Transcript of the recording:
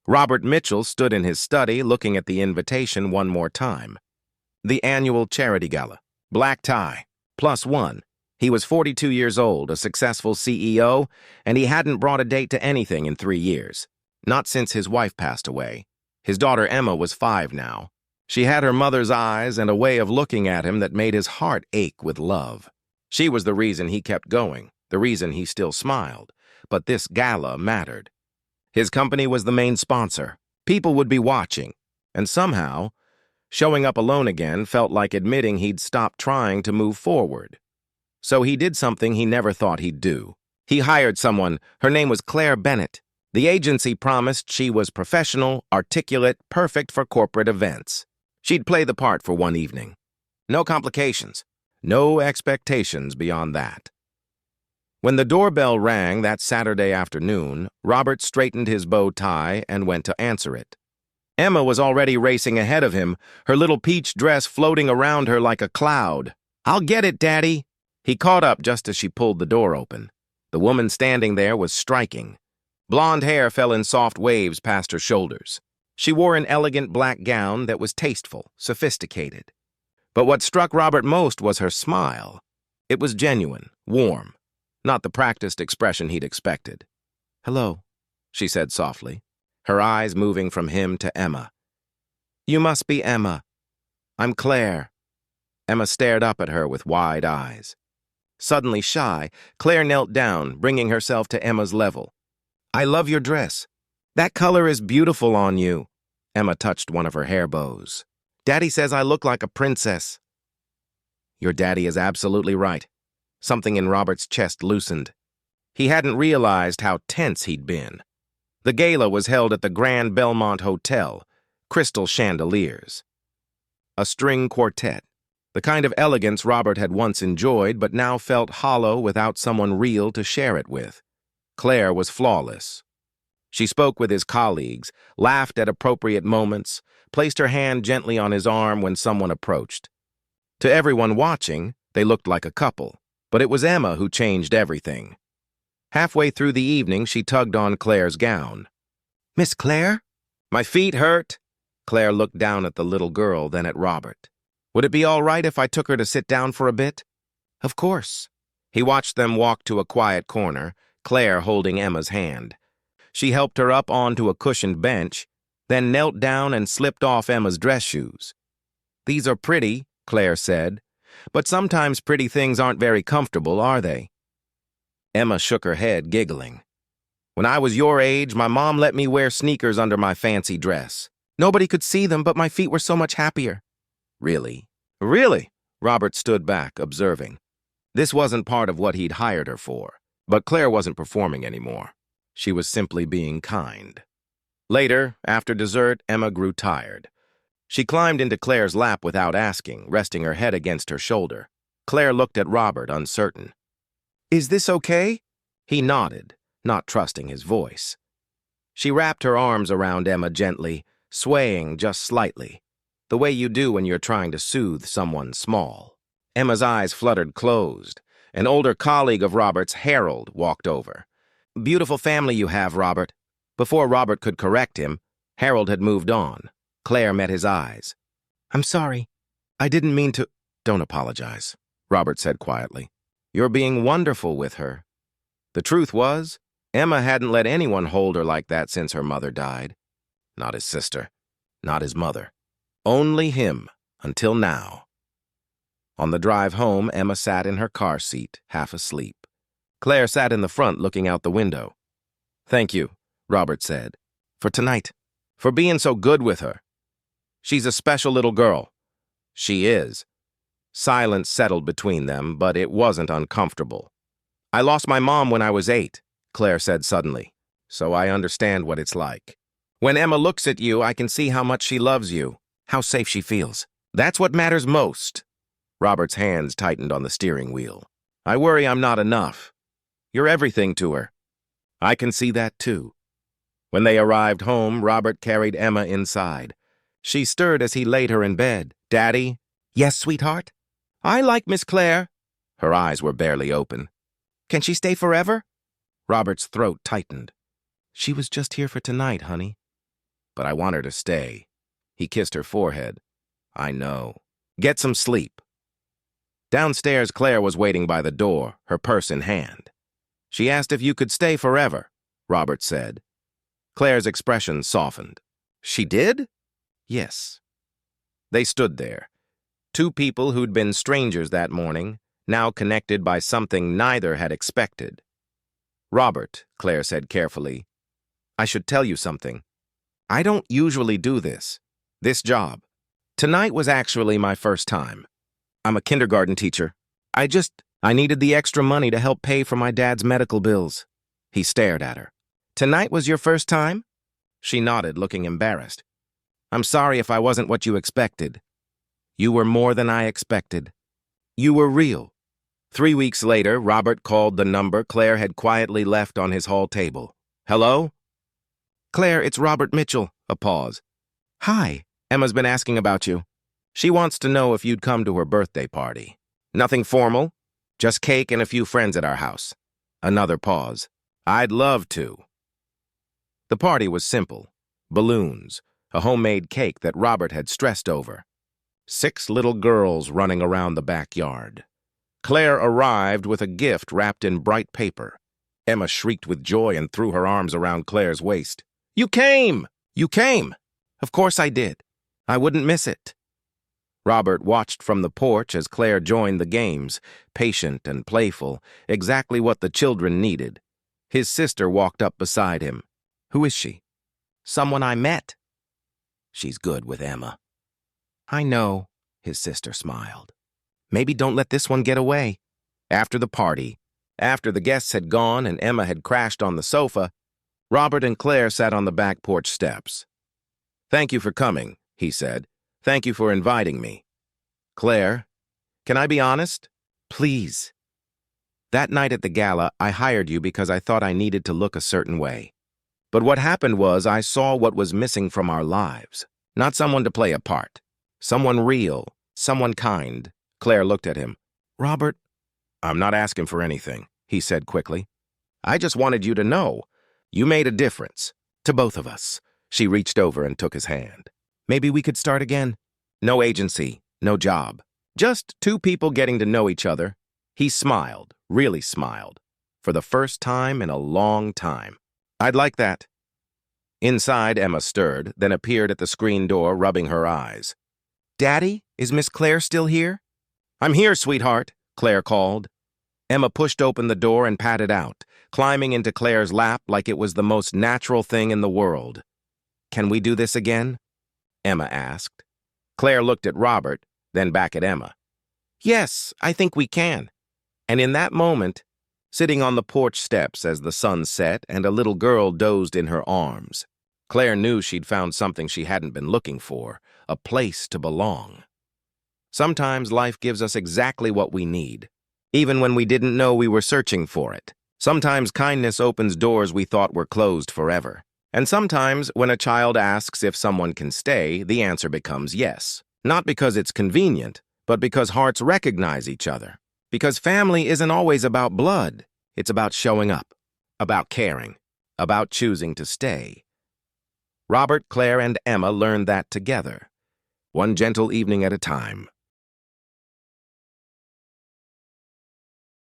Robert Mitchell stood in his study looking at the invitation one more time. The annual charity gala. Black tie. +1. He was 42 years old, a successful CEO, and he hadn't brought a date to anything in 3 years. Not since his wife passed away. His daughter Emma was 5 now. She had her mother's eyes and a way of looking at him that made his heart ache with love. She was the reason he kept going, the reason he still smiled. But this gala mattered. His company was the main sponsor. People would be watching. And somehow, showing up alone again felt like admitting he'd stopped trying to move forward. So he did something he never thought he'd do. He hired someone. Her name was Claire Bennett. The agency promised she was professional, articulate, perfect for corporate events. She'd play the part for one evening. No complications. No expectations beyond that. When the doorbell rang that Saturday afternoon, Robert straightened his bow tie and went to answer it. Emma was already racing ahead of him, her little peach dress floating around her like a cloud. "I'll get it, Daddy." He caught up just as she pulled the door open. The woman standing there was striking. Blonde hair fell in soft waves past her shoulders. She wore an elegant black gown that was tasteful, sophisticated. But what struck Robert most was her smile. It was genuine, warm, not the practiced expression he'd expected. "Hello," she said softly, her eyes moving from him to Emma. "You must be Emma. I'm Claire." Emma stared up at her with wide eyes. Suddenly shy, Claire knelt down, bringing herself to Emma's level. "I love your dress. That color is beautiful on you." Emma touched one of her hair bows. "Daddy says I look like a princess." "Your daddy is absolutely right." Something in Robert's chest loosened. He hadn't realized how tense he'd been. The gala was held at the Grand Belmont Hotel, crystal chandeliers. A string quartet, the kind of elegance Robert had once enjoyed but now felt hollow without someone real to share it with. Claire was flawless. She spoke with his colleagues, laughed at appropriate moments, placed her hand gently on his arm when someone approached. To everyone watching, they looked like a couple, but it was Emma who changed everything. Halfway through the evening, she tugged on Claire's gown. "Miss Claire?" "My feet hurt." Claire looked down at the little girl, then at Robert. "Would it be all right if I took her to sit down for a bit?" "Of course." He watched them walk to a quiet corner, Claire holding Emma's hand. She helped her up onto a cushioned bench, then knelt down and slipped off Emma's dress shoes. "These are pretty," Claire said, "but sometimes pretty things aren't very comfortable, are they?" Emma shook her head, giggling. "When I was your age, my mom let me wear sneakers under my fancy dress. Nobody could see them, but my feet were so much happier." "Really?" "Really?" Robert stood back, observing. This wasn't part of what he'd hired her for, but Claire wasn't performing anymore. She was simply being kind. Later, after dessert, Emma grew tired. She climbed into Claire's lap without asking, resting her head against her shoulder. Claire looked at Robert, uncertain. "Is this okay?" He nodded, not trusting his voice. She wrapped her arms around Emma gently, swaying just slightly, the way you do when you're trying to soothe someone small. Emma's eyes fluttered closed. An older colleague of Robert's, Harold, walked over. "Beautiful family you have, Robert." Before Robert could correct him, Harold had moved on. Claire met his eyes. "I'm sorry. I didn't mean to—" "Don't apologize," Robert said quietly. "You're being wonderful with her." The truth was, Emma hadn't let anyone hold her like that since her mother died. Not his sister, not his mother. Only him, until now. On the drive home, Emma sat in her car seat, half asleep. Claire sat in the front looking out the window. "Thank you," Robert said, "for tonight, for being so good with her. She's a special little girl." "She is." Silence settled between them, but it wasn't uncomfortable. "I lost my mom when I was 8, Claire said suddenly, "so I understand what it's like. When Emma looks at you, I can see how much she loves you, how safe she feels. That's what matters most." Robert's hands tightened on the steering wheel. "I worry I'm not enough. You're everything to her." "I can see that too." When they arrived home, Robert carried Emma inside. She stirred as he laid her in bed. "Daddy?" "Yes, sweetheart?" "I like Miss Claire." Her eyes were barely open. "Can she stay forever?" Robert's throat tightened. "She was just here for tonight, honey." But I want her to stay. He kissed her forehead. I know. Get some sleep. Downstairs, Claire was waiting by the door, her purse in hand. She asked if you could stay forever, Robert said. Claire's expression softened. She did? Yes. They stood there. Two people who'd been strangers that morning, now connected by something neither had expected. Robert, Claire said carefully, I should tell you something. I don't usually do this job. Tonight was actually my first time. I'm a kindergarten teacher. I needed the extra money to help pay for my dad's medical bills. He stared at her. Tonight was your first time? She nodded, looking embarrassed. I'm sorry if I wasn't what you expected. You were more than I expected. You were real. 3 weeks later, Robert called the number Claire had quietly left on his hall table. Hello? Claire, it's Robert Mitchell. A pause. Hi, Emma's been asking about you. She wants to know if you'd come to her birthday party. Nothing formal, just cake and a few friends at our house. Another pause. I'd love to. The party was simple. Balloons, a homemade cake that Robert had stressed over. 6 little girls running around the backyard. Claire arrived with a gift wrapped in bright paper. Emma shrieked with joy and threw her arms around Claire's waist. You came! You came! Of course I did. I wouldn't miss it. Robert watched from the porch as Claire joined the games, patient and playful, exactly what the children needed. His sister walked up beside him. Who is she? Someone I met. She's good with Emma. I know, his sister smiled. Maybe don't let this one get away. After the party, after the guests had gone and Emma had crashed on the sofa, Robert and Claire sat on the back porch steps. Thank you for coming, he said. Thank you for inviting me. Claire, can I be honest? Please. That night at the gala, I hired you because I thought I needed to look a certain way. But what happened was I saw what was missing from our lives. Not someone to play a part. Someone real, someone kind. Claire looked at him. Robert, I'm not asking for anything, he said quickly. I just wanted you to know. You made a difference. To both of us. She reached over and took his hand. Maybe we could start again. No agency, no job. Just 2 people getting to know each other. He smiled, really smiled, for the first time in a long time. I'd like that. Inside, Emma stirred, then appeared at the screen door, rubbing her eyes. Daddy, is Miss Claire still here? I'm here, sweetheart, Claire called. Emma pushed open the door and patted out, climbing into Claire's lap like it was the most natural thing in the world. Can we do this again? Emma asked. Claire looked at Robert, then back at Emma. Yes, I think we can. And in that moment, sitting on the porch steps as the sun set and a little girl dozed in her arms, Claire knew she'd found something she hadn't been looking for, a place to belong. Sometimes life gives us exactly what we need, even when we didn't know we were searching for it. Sometimes kindness opens doors we thought were closed forever. And sometimes, when a child asks if someone can stay, the answer becomes yes. Not because it's convenient, but because hearts recognize each other. Because family isn't always about blood. It's about showing up, about caring, about choosing to stay. Robert, Claire, and Emma learned that together, one gentle evening at a time.